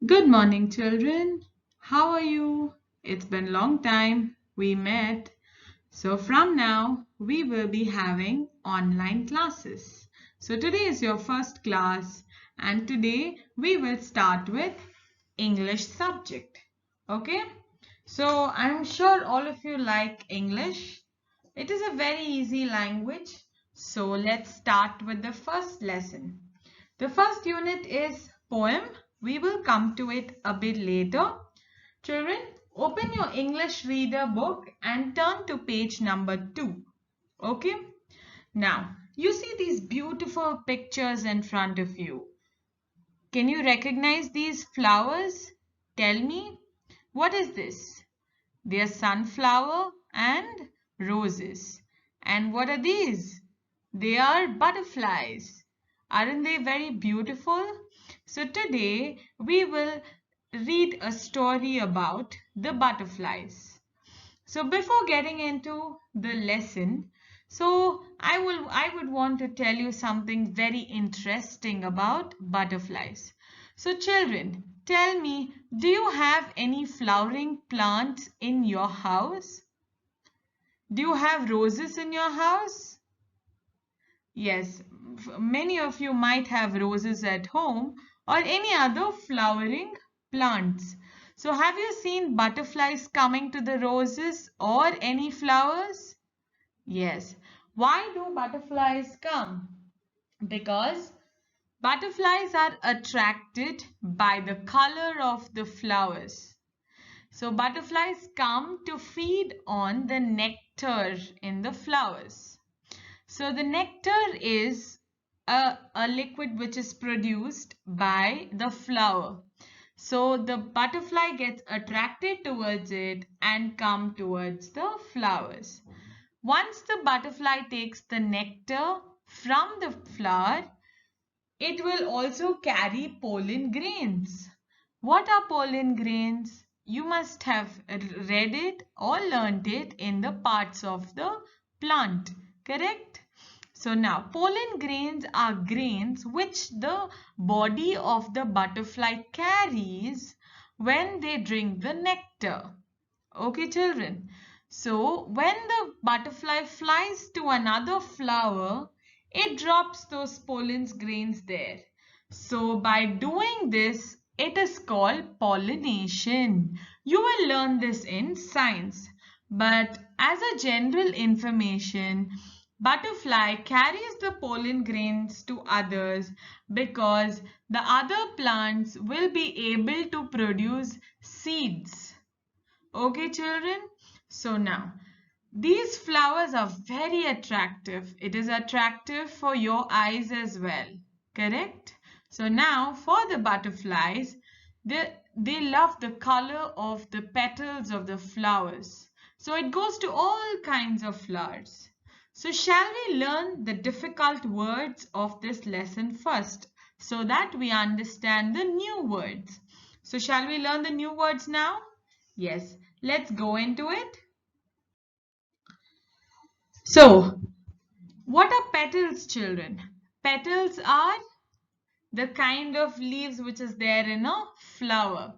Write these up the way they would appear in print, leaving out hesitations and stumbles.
Good morning, children. How are you? It's been a long time we met. So from now, we will be having online classes. So today is your first class and today we will start with English subject. Okay? So I'm sure all of you like English. It is a very easy language. So let's start with the first lesson. The first unit is poem. We will come to it a bit later. Children, open your English reader book and turn to page number 2. Okay? Now, you see these beautiful pictures in front of you. Can you recognize these flowers? Tell me, what is this? They are sunflower and roses. And what are these? They are butterflies. Aren't they very beautiful? So today we will read a story about the butterflies. So before getting into the lesson, I would want to tell you something very interesting about butterflies. So children, tell me, do you have any flowering plants in your house? Do you have roses in your house? Yes, many of you might have roses at home or any other flowering plants. So have you seen butterflies coming to the roses or any flowers? Yes. Why do butterflies come? Because butterflies are attracted by the color of the flowers. So butterflies come to feed on the nectar in the flowers. So the nectar is a liquid which is produced by the flower. So the butterfly gets attracted towards it and come towards the flowers. Once the butterfly takes the nectar from the flower, it will also carry pollen grains. What are pollen grains? You must have read it or learnt it in the parts of the plant, correct? So now pollen grains are grains which the body of the butterfly carries when they drink the nectar. Okay, children. So when the butterfly flies to another flower, it drops those pollen grains there. So by doing this, it is called pollination. You will learn this in science. But as a general information, butterfly carries the pollen grains to others because the other plants will be able to produce seeds. Okay, children. So now, these flowers are very attractive. It is attractive for your eyes as well. Correct? So now, for the butterflies, they love the color of the petals of the flowers. So it goes to all kinds of flowers. So shall we learn the difficult words of this lesson first so that we understand the new words? So shall we learn the new words now? Yes, let's go into it. So, what are petals, children? Petals are the kind of leaves which is there in a flower.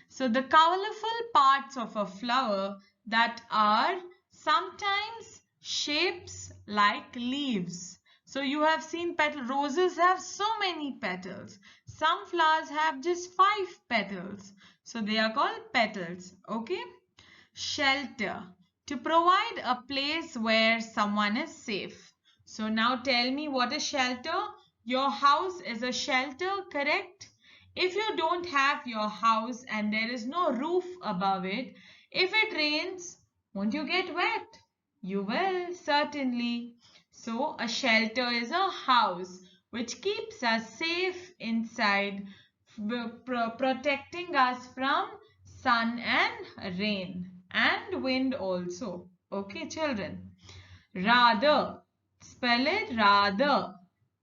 So, the colorful parts of a flower that are sometimes shapes like leaves. So, you have seen petal roses have so many petals. Some flowers have just 5 petals. So, they are called petals. Okay. Shelter. To provide a place where someone is safe. So now tell me, what is shelter? Your house is a shelter, correct? If you don't have your house and there is no roof above it, if it rains, won't you get wet? You will, certainly. So a shelter is a house which keeps us safe inside, protecting us from sun and rain and wind also. Okay, children. Rather, spell it rather.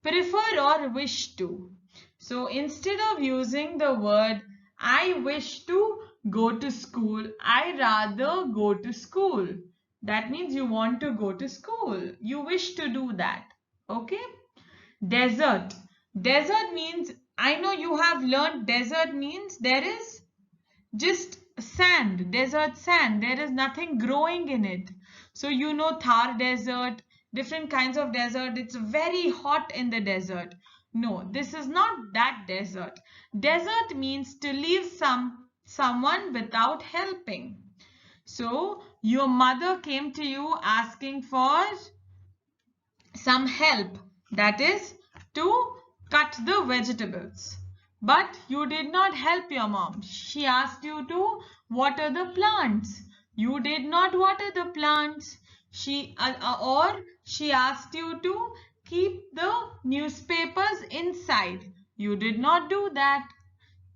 Prefer or wish to. So instead of using the word I wish to go to school, I rather go to school. That means you want to go to school. You wish to do that. Okay. Desert. Desert means I know you have learned desert means there is just sand, desert sand. There is nothing growing in it. So you know Thar desert, different kinds of desert. It's very hot in the desert. No, this is not that desert. Desert means to leave someone without helping. So your mother came to you asking for some help, that is to cut the vegetables, but you did not help your mom. She asked you to water the plants. You did not water the plants. She asked you to keep the newspapers inside. You did not do that.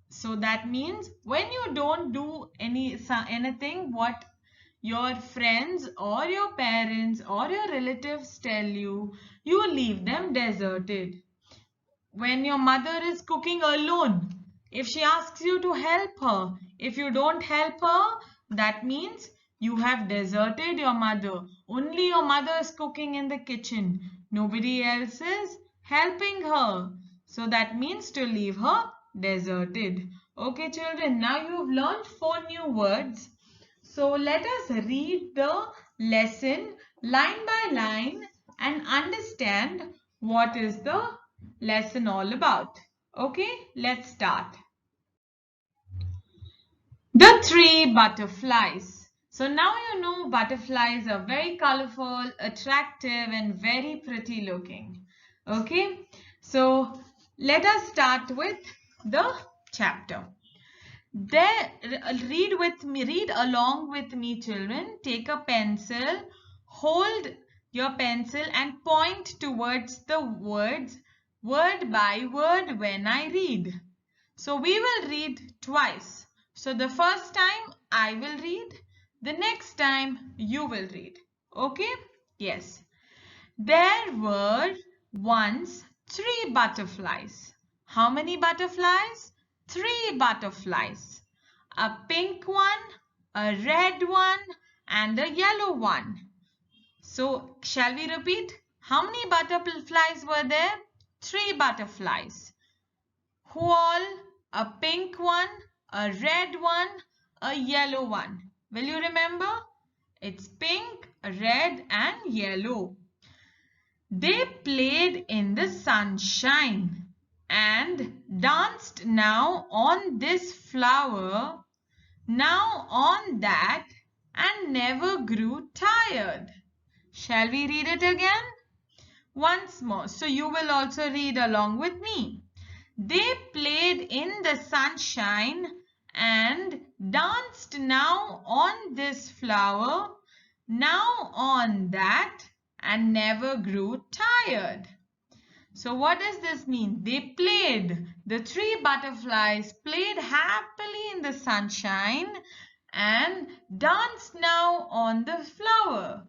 So that means when you don't do anything what your friends or your parents or your relatives tell you, you leave them deserted. When your mother is cooking alone, if she asks you to help her, if you don't help her, that means you have deserted your mother. Only your mother is cooking in the kitchen. Nobody else is helping her. So that means to leave her deserted. Okay, children, now you've learned 4 new words. So let us read the lesson line by line and understand what is the lesson all about. Okay, let's start. The 3 butterflies. So now you know butterflies are very colorful, attractive and very pretty looking. Okay, so let us start with the chapter. There, read along with me, children. Take a pencil, hold your pencil and point towards the words word by word when I read. So we will read twice. So the first time I will read, the next time you will read. Okay? Yes. There were once 3 butterflies. How many butterflies? 3 butterflies. A pink one, a red one, and a yellow one. So, shall we repeat? How many butterflies were there? 3 butterflies. Who all? A pink one, a red one, a yellow one. Will you remember? It's pink, red, and yellow. They played in the sunshine and danced now on this flower, now on that, and never grew tired. Shall we read it again? Once more. So you will also read along with me. They played in the sunshine and danced now on this flower, now on that, and never grew tired. So what does this mean? They played. The 3 butterflies played happily in the sunshine and danced now on the flower.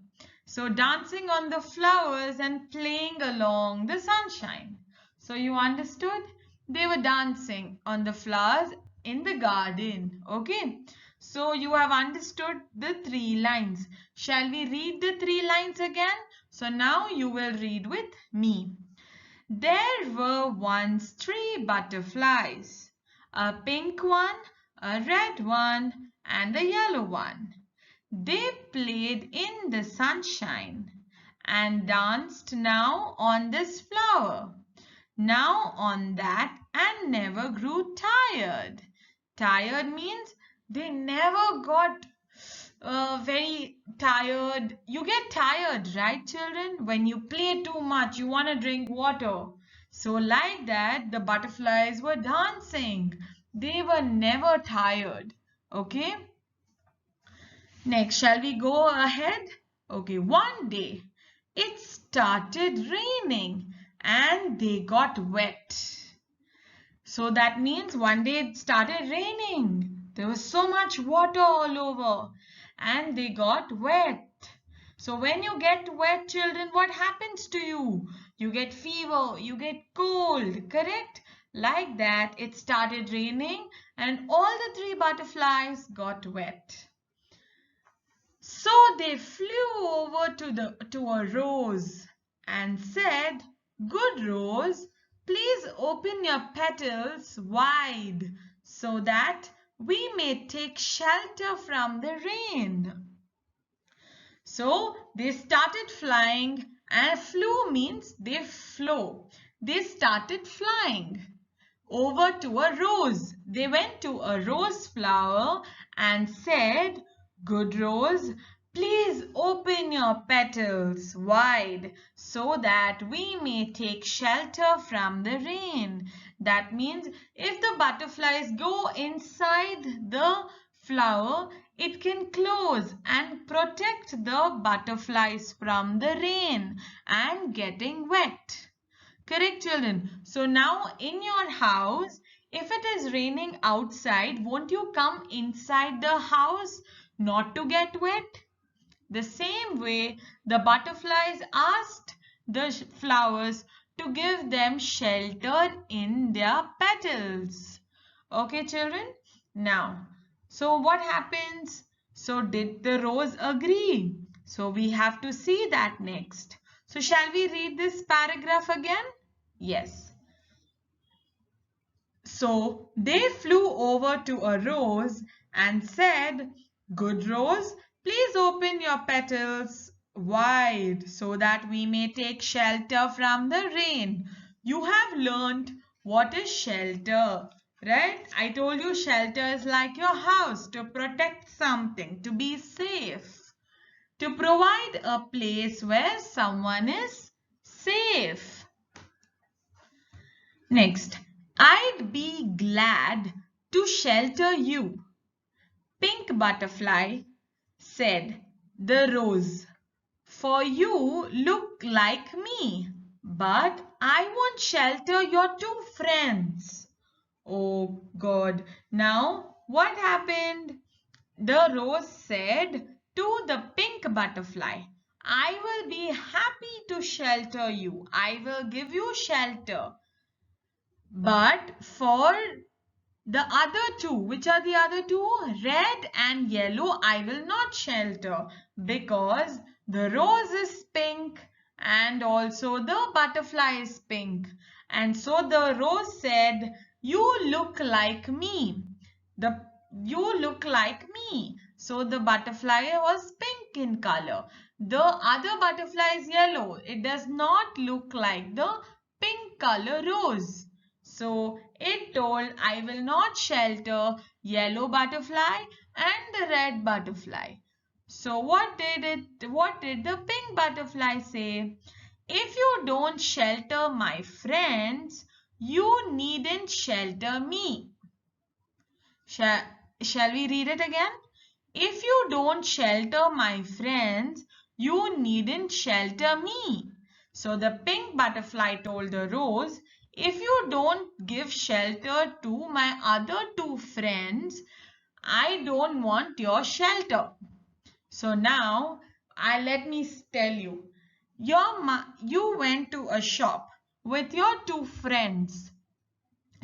So dancing on the flowers and playing along the sunshine. So you understood? They were dancing on the flowers in the garden. Okay. So you have understood the 3 lines. Shall we read the 3 lines again? So now you will read with me. There were once 3 butterflies, a pink one, a red one, and a yellow one. They played in the sunshine and danced now on this flower, now on that, and never grew tired. Tired means they never got very tired. You get tired, right, children? When you play too much, you want to drink water. So like that, the butterflies were dancing. They were never tired. Okay. Next, shall we go ahead? Okay, one day it started raining and they got wet. So that means one day it started raining. There was so much water all over and they got wet. So when you get wet, children, what happens to you? You get fever, you get cold, correct? Like that, it started raining and all the 3 butterflies got wet. So they flew over to a rose and said, "Good rose, please open your petals wide so that we may take shelter from the rain. So they started flying, and flew means they flew. They started flying over to a rose. They went to a rose flower and said, "Good rose, please open your petals wide so that we may take shelter from the rain." That means if the butterflies go inside the flower, it can close and protect the butterflies from the rain and getting wet. Correct, children? So now in your house, if it is raining outside, won't you come inside the house not to get wet? The same way, the butterflies asked the flowers to give them shelter in their petals. Okay, children? Now, so what happens? So did the rose agree? So we have to see that next. So shall we read this paragraph again? Yes. So they flew over to a rose and said, "Good rose, please open your petals wide so that we may take shelter from the rain." You have learned what is shelter, right? I told you shelter is like your house, to protect something, to be safe, to provide a place where someone is safe. Next, "I'd be glad to shelter you," Pink Butterfly said the rose, "for you look like me, but I won't shelter your two friends." Oh God, now what happened? The rose said to the pink butterfly, "I will be happy to shelter you. I will give you shelter. But for the other two, which are the other two? Red and yellow, I will not shelter because the rose is pink and also the butterfly is pink." And so the rose said, "You look like me. You look like me." So the butterfly was pink in color. The other butterfly is yellow. It does not look like the pink color rose. So it told, "I will not shelter yellow butterfly and the red butterfly." So what did the pink butterfly say? "If you don't shelter my friends, you needn't shelter me." Shall, shall we read it again? "If you don't shelter my friends, you needn't shelter me." So the pink butterfly told the rose, "If you don't give shelter to my other two friends, I don't want your shelter." So now, let me tell you. You went to a shop with your two friends.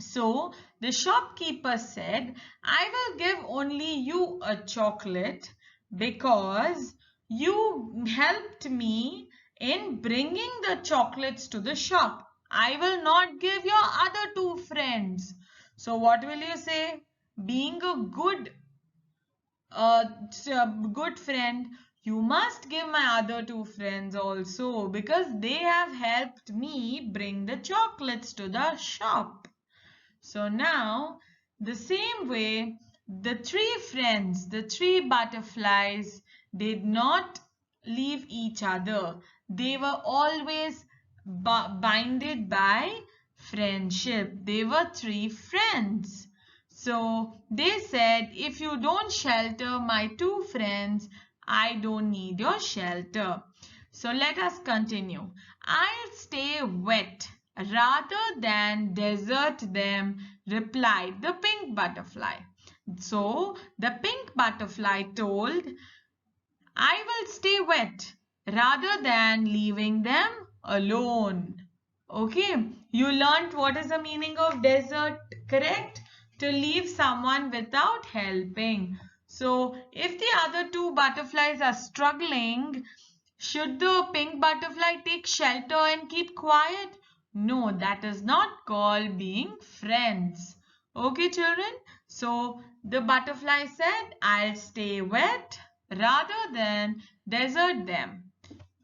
So the shopkeeper said, "I will give only you a chocolate because you helped me in bringing the chocolates to the shop. I will not give your other two friends." So what will you say? Being a good friend, you must give my other two friends also because they have helped me bring the chocolates to the shop. So now, the same way, the three friends, the three butterflies, did not leave each other. They were always binded by friendship. They were three friends. So they said, "If you don't shelter my two friends, I don't need your shelter." So let us continue. "I'll stay wet rather than desert them," replied the pink butterfly. So the pink butterfly told, "I will stay wet rather than leaving them alone." Okay, you learnt what is the meaning of desert, correct? To leave someone without helping. So if the other two butterflies are struggling, should the pink butterfly take shelter and keep quiet? No, that is not called being friends. Okay, children. So the butterfly said, I'll stay wet rather than desert them.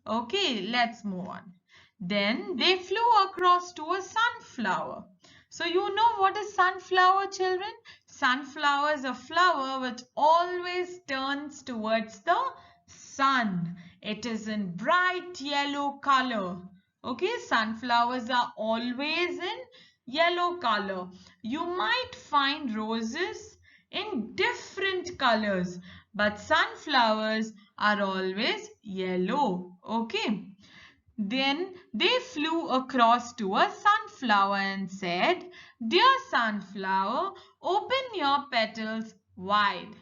Okay, let's move on. Then they flew across to a sunflower. So you know what is sunflower, children? Sunflower is a flower which always turns towards the sun. It is in bright yellow color. Okay, sunflowers are always in yellow color. You might find roses in different colors, but sunflowers are always yellow. Okay. Then they flew across to a sunflower and said, Dear sunflower, open your petals wide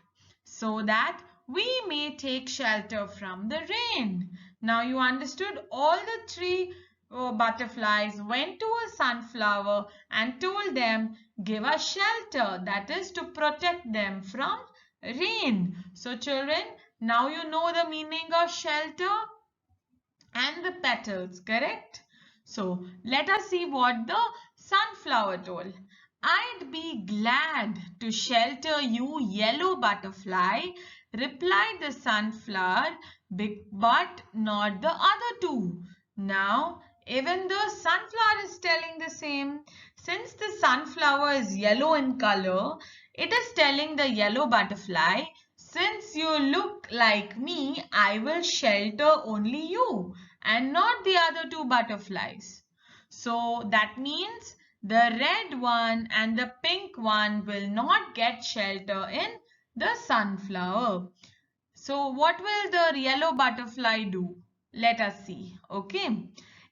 so that we may take shelter from the rain. Now you understood all the three butterflies went to a sunflower and told them, give us shelter, that is to protect them from rain. So children, now you know the meaning of shelter and the petals, correct? So let us see what the sunflower told. I'd be glad to shelter you, yellow butterfly, replied the sunflower, but not the other two. Now, even the sunflower is telling the same. Since the sunflower is yellow in color, it is telling the yellow butterfly, since you look like me, I will shelter only you and not the other two butterflies. So that means the red one and the pink one will not get shelter in the sunflower. So what will the yellow butterfly do? Let us see. Okay.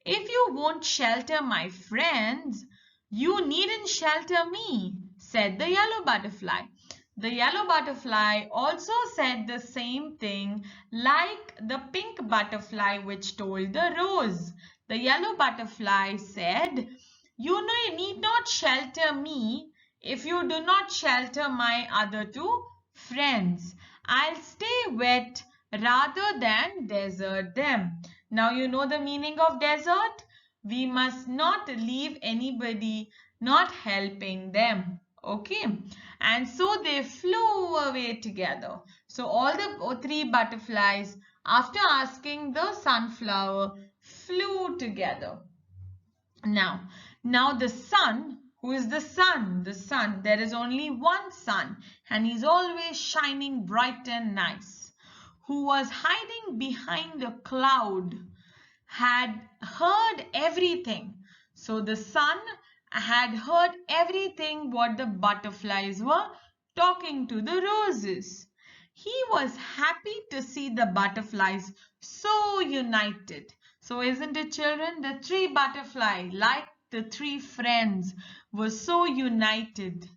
If you won't shelter my friends, you needn't shelter me, said the yellow butterfly. The yellow butterfly also said the same thing like the pink butterfly which told the rose. The yellow butterfly said, you need not shelter me if you do not shelter my other two friends. I'll stay wet rather than desert them. Now you know the meaning of desert? We must not leave anybody not helping them. Okay. And so they flew away together. So all the three butterflies, after asking the sunflower, flew together. Now the sun, who is the sun? The sun, there is only one sun and he's always shining bright and nice. Who was hiding behind a cloud, had heard everything. So the sun had heard everything what the butterflies were talking to the roses. He was happy to see the butterflies so united. So isn't it, children? The three butterflies, like the three friends, were so united.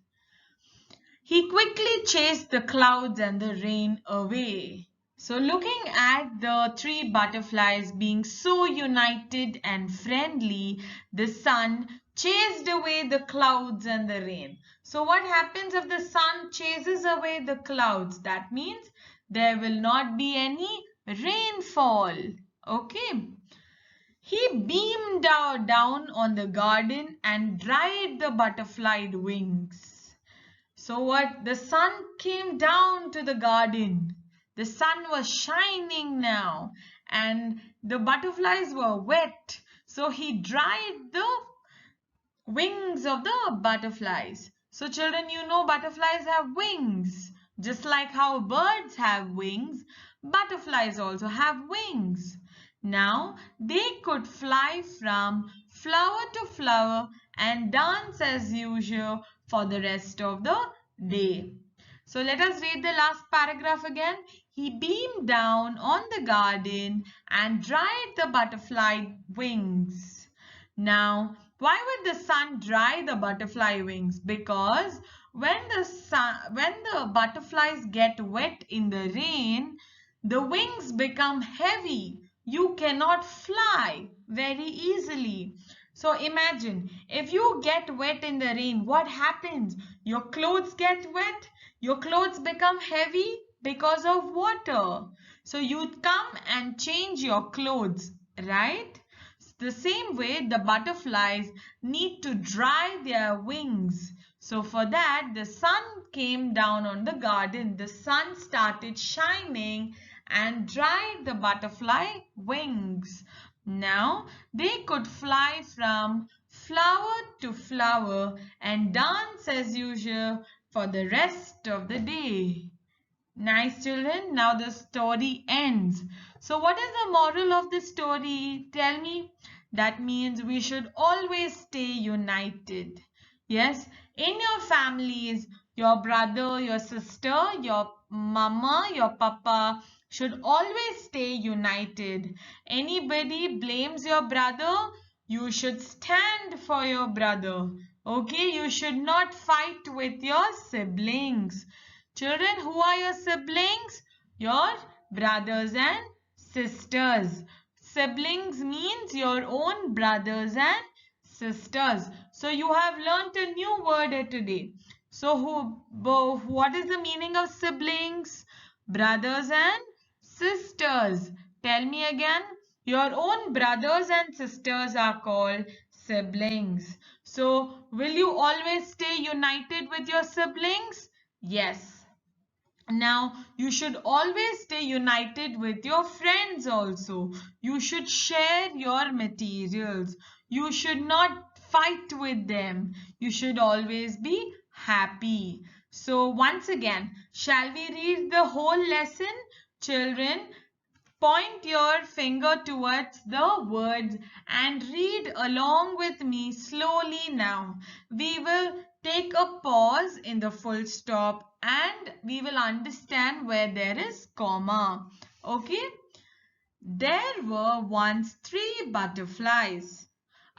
He quickly chased the clouds and the rain away. So looking at the three butterflies being so united and friendly, the sun chased away the clouds and the rain. So what happens if the sun chases away the clouds? That means there will not be any rainfall. Okay. He beamed down on the garden and dried the butterfly wings. So what? The sun came down to the garden. The sun was shining now and the butterflies were wet. So he dried the wings of the butterflies. So children, you know butterflies have wings. Just like how birds have wings, butterflies also have wings. Now they could fly from flower to flower and dance as usual for the rest of the day. So let us read the last paragraph again. He beamed down on the garden and dried the butterfly wings. Now, why would the sun dry the butterfly wings? Because when the butterflies get wet in the rain, the wings become heavy. You cannot fly very easily. So imagine, if you get wet in the rain, what happens? Your clothes get wet, your clothes become heavy because of water. So you come and change your clothes, right? The same way the butterflies need to dry their wings. So for that, the sun came down on the garden. The sun started shining and dried the butterfly wings. Now they could fly from flower to flower and dance as usual for the rest of the day. Nice, children. Now the story ends. So what is the moral of the story? Tell me. That means we should always stay united. Yes, in your families, your brother, your sister, your mama, your papa should always stay united. Anybody blames your brother, you should stand for your brother. Okay, you should not fight with your siblings. Children, who are your siblings? Your brothers and sisters. Siblings means your own brothers and sisters. So you have learnt a new word today. So what is the meaning of siblings? Brothers and sisters. Tell me again. Your own brothers and sisters are called siblings. So will you always stay united with your siblings? Yes. Now, you should always stay united with your friends also. You should share your materials. You should not fight with them. You should always be happy. So, once again, shall we read the whole lesson? Children, point your finger towards the words and read along with me slowly now. We will take a pause in the full stop and we will understand where there is comma. Okay? There were once 3 butterflies.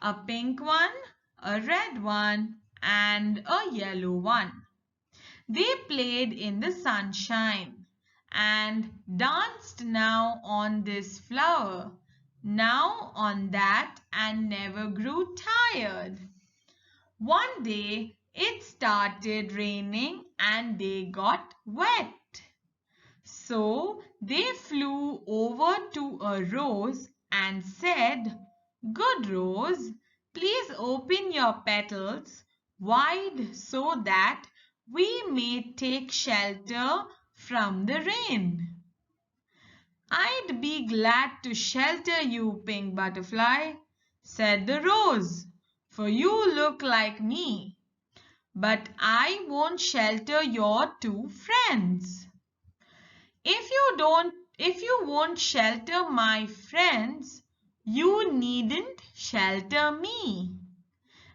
A pink one, a red one and a yellow one. They played in the sunshine and danced now on this flower, now on that, and never grew tired. One day it started raining and they got wet. So they flew over to a rose and said, "Good rose, please open your petals wide so that we may take shelter from the rain." "I'd be glad to shelter you, pink butterfly," said the rose, "for you look like me. But I won't shelter your 2 friends." If you won't shelter my friends, you needn't shelter me.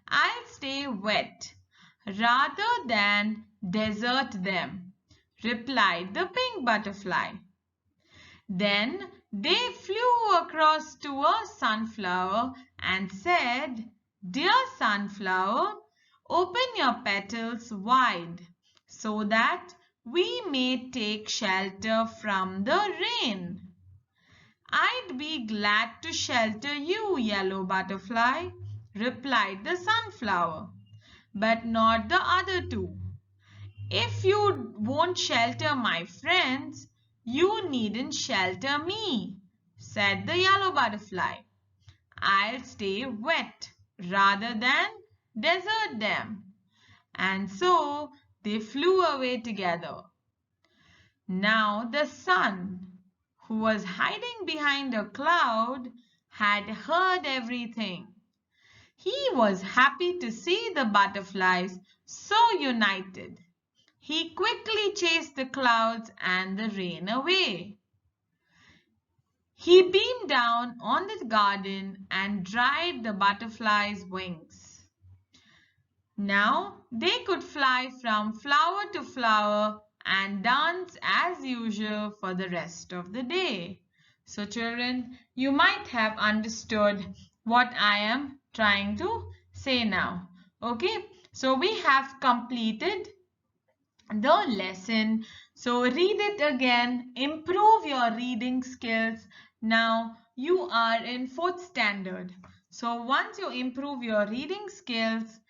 I'll stay wet rather than desert them," replied the pink butterfly. Then they flew across to a sunflower and said, "Dear sunflower, open your petals wide so that we may take shelter from the rain." "I'd be glad to shelter you, yellow butterfly," replied the sunflower, "but not the other 2. If you won't shelter my friends, you needn't shelter me," said the yellow butterfly. "I'll stay wet rather than desert them." And so they flew away together. Now the sun, who was hiding behind a cloud, had heard everything. He was happy to see the butterflies so united. He quickly chased the clouds and the rain away. He beamed down on the garden and dried the butterflies' wings. Now they could fly from flower to flower and dance as usual for the rest of the day. So children, you might have understood what I am trying to say now. Okay, so we have completed the lesson. So read it again, improve your reading skills. Now you are in 4th standard. So once you improve your reading skills,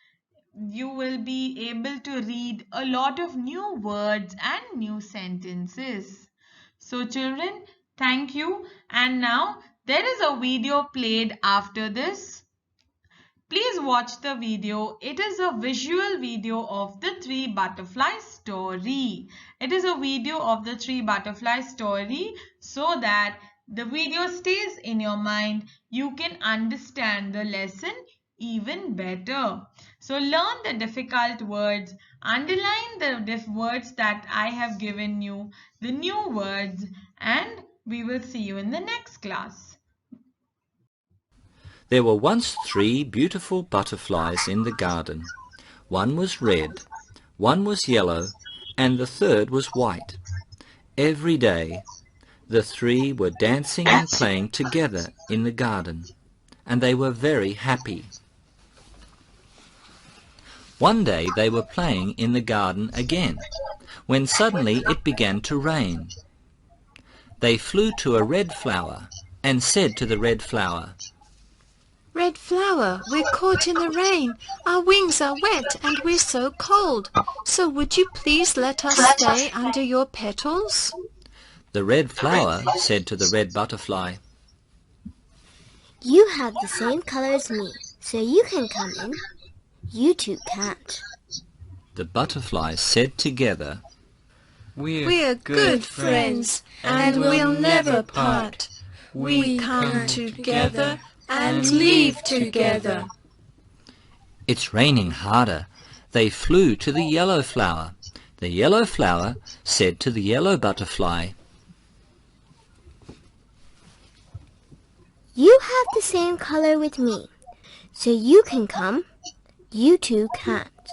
you will be able to read a lot of new words and new sentences. So children, thank you. And now There is a video played after this. Please watch the video. It is a visual video of the three butterfly story. It is a video of the three butterfly story so that the video stays in your mind. You can understand the lesson even better. So learn the difficult words. Underline the words that I have given you, the new words, and we will see you in the next class. There were once 3 beautiful butterflies in the garden. One was red, one was yellow, and the third was white. Every day, the 3 were dancing and playing together in the garden, and they were very happy. One day they were playing in the garden again, when suddenly it began to rain. They flew to a red flower and said to the red flower, "Red flower, we're caught in the rain. Our wings are wet and we're so cold. So would you please let us stay under your petals?" The red flower said to the red butterfly, "You have the same color as me, so you can come in. You two can't." The butterflies said together, "We're good friends and we'll never part. We come together and leave together." It's raining harder. They flew to the yellow flower. The yellow flower said to the yellow butterfly, "You have the same color with me, so you can come. You two can't."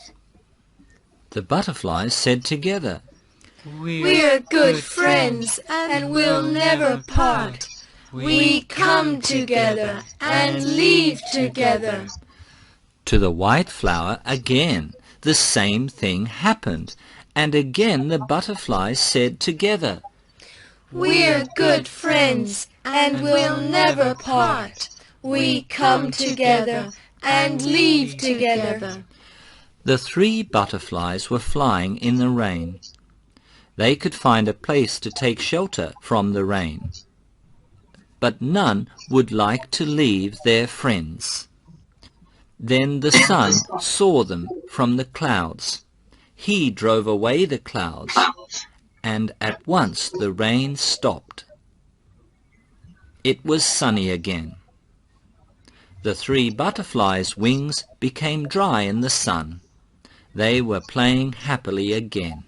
The butterflies said together, "We're good friends and we'll never part. We come together and leave together." To the white flower again the same thing happened, and again the butterflies said together, "We're good friends and we'll never part. We come together and leave together." The 3 butterflies were flying in the rain. They could find a place to take shelter from the rain, but none would like to leave their friends. Then the sun saw them from the clouds. He drove away the clouds, and at once the rain stopped. It was sunny again. The 3 butterflies' wings became dry in the sun. They were playing happily again.